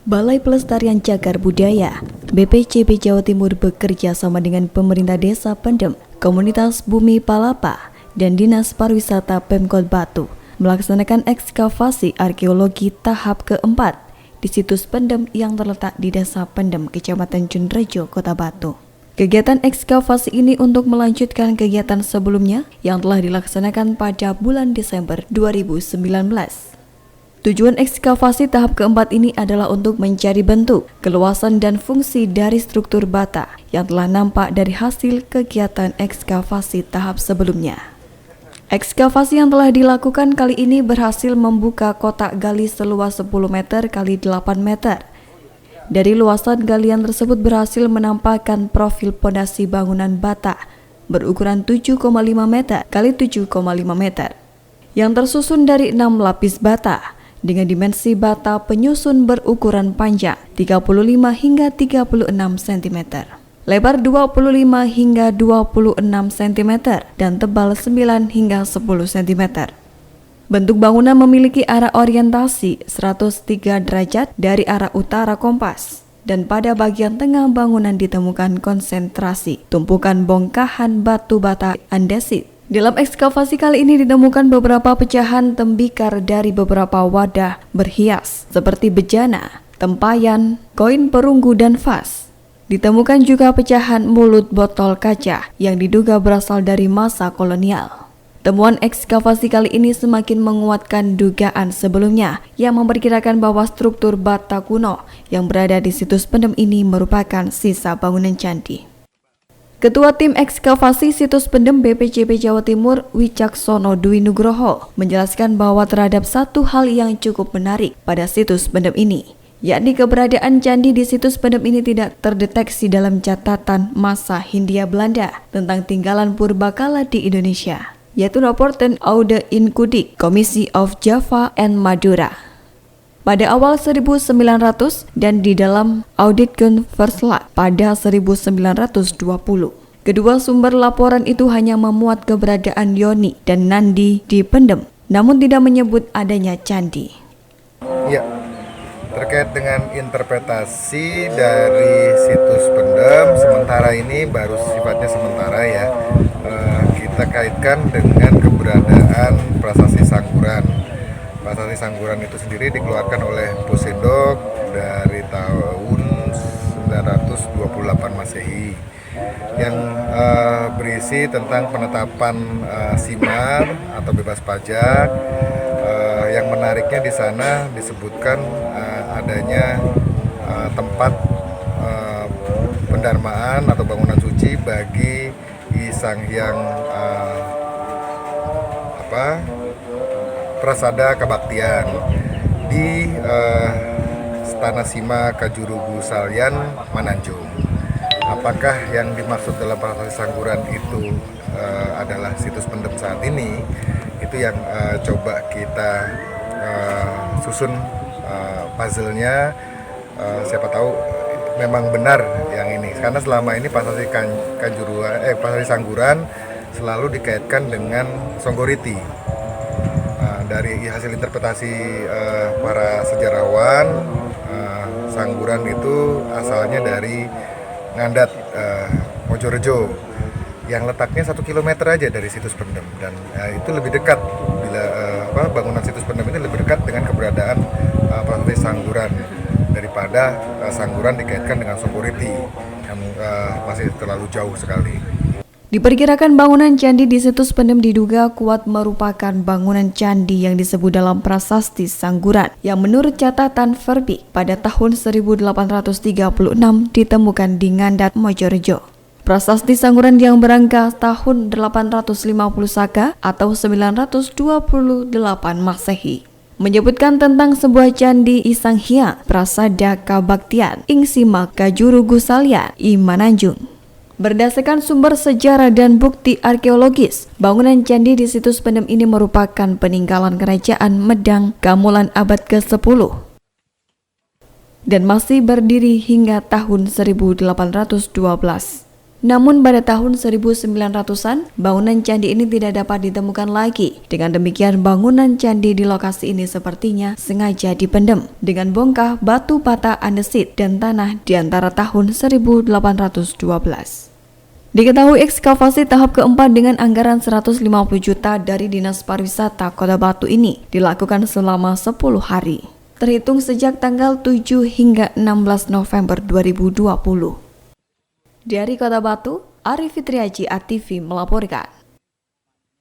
Balai Pelestarian Cagar Budaya BPCB Jawa Timur bekerja sama dengan pemerintah desa Pendem, komunitas Bumi Palapa, dan Dinas Pariwisata Pemkot Batu melaksanakan ekskavasi arkeologi tahap keempat di situs Pendem yang terletak di Desa Pendem, Kecamatan Junrejo, Kota Batu. Kegiatan ekskavasi ini untuk melanjutkan kegiatan sebelumnya yang telah dilaksanakan pada bulan Desember 2019. Tujuan ekskavasi tahap keempat ini adalah untuk mencari bentuk, keluasan dan fungsi dari struktur bata yang telah nampak dari hasil kegiatan ekskavasi tahap sebelumnya. Ekskavasi yang telah dilakukan kali ini berhasil membuka kotak gali seluas 10 meter x 8 meter. Dari luasan galian tersebut berhasil menampakkan profil pondasi bangunan bata berukuran 7,5 meter x 7,5 meter yang tersusun dari 6 lapis bata dengan dimensi bata penyusun berukuran panjang 35 hingga 36 cm, lebar 25 hingga 26 cm, dan tebal 9 hingga 10 cm. Bentuk bangunan memiliki arah orientasi 103 derajat dari arah utara kompas, dan pada bagian tengah bangunan ditemukan konsentrasi tumpukan bongkahan batu bata andesit. Dalam ekskavasi kali ini ditemukan beberapa pecahan tembikar dari beberapa wadah berhias seperti bejana, tempayan, koin perunggu, dan vas. Ditemukan juga pecahan mulut botol kaca yang diduga berasal dari masa kolonial. Temuan ekskavasi kali ini semakin menguatkan dugaan sebelumnya yang memperkirakan bahwa struktur bata kuno yang berada di situs Pendem ini merupakan sisa bangunan candi. Ketua Tim Ekskavasi Situs Pendem BPCB Jawa Timur, Wicaksono Dwi Nugroho, menjelaskan bahwa terhadap satu hal yang cukup menarik pada situs Pendem ini, yakni keberadaan candi di situs Pendem ini tidak terdeteksi dalam catatan masa Hindia Belanda tentang tinggalan purbakala di Indonesia, yaitu Rapporten Oude Inkudik, Komisi of Java and Madura, pada awal 1900 dan di dalam Auditken Verslag pada 1920. Kedua sumber laporan itu hanya memuat keberadaan Yoni dan Nandi di Pendem, namun tidak menyebut adanya candi. Ya, terkait dengan interpretasi dari situs Pendem, sementara ini baru sifatnya sementara ya. Kita kaitkan dengan keberadaan prasasti Sangguran. Prasasti Sangguran itu sendiri dikeluarkan oleh Posendok dari tahun 928 Masehi yang berisi tentang penetapan simar atau bebas pajak. Yang menariknya di sana disebutkan adanya tempat pendarmaan atau bangunan suci bagi Sang Hyang Prasada Kabaktian di Stana Sima Kajurugu Salyan Mananjung. Apakah yang dimaksud dalam prasasti Sangguran itu adalah situs Pendem saat ini? Itu yang coba kita susun puzzle-nya. Siapa tahu memang benar yang ini, karena selama ini prasasti prasasti Sangguran selalu dikaitkan dengan Songgoriti. Dari hasil interpretasi para sejarawan, Sangguran itu asalnya dari Ngandat, Mojorejo, yang letaknya 1 km aja dari situs Pendem, dan itu lebih dekat bangunan situs Pendem ini lebih dekat dengan keberadaan prasasti Sangguran daripada Sangguran dikaitkan dengan Songgoriti yang masih terlalu jauh sekali. Diperkirakan bangunan candi di situs Pendem diduga kuat merupakan bangunan candi yang disebut dalam prasasti Sangguran yang menurut catatan Verbik pada tahun 1836 ditemukan di Ngandat, Mojorejo. Prasasti Sangguran yang berangka tahun 850 Saka atau 928 Masehi menyebutkan tentang sebuah candi Isang Hyang Prasada Kabaktian ing Sima Kajurugu Salyan I Mananjung. Berdasarkan sumber sejarah dan bukti arkeologis, bangunan candi di situs Pendem ini merupakan peninggalan kerajaan Medang Kamulan abad ke-10 dan masih berdiri hingga tahun 1812. Namun pada tahun 1900-an, bangunan candi ini tidak dapat ditemukan lagi. Dengan demikian, bangunan candi di lokasi ini sepertinya sengaja dipendam dengan bongkah batu bata andesit dan tanah di antara tahun 1812. Diketahui ekskavasi tahap keempat dengan anggaran 150 juta dari Dinas Pariwisata Kota Batu ini dilakukan selama 10 hari, terhitung sejak tanggal 7 hingga 16 November 2020. Dari Kota Batu, Arif Fitriaji, ATV melaporkan.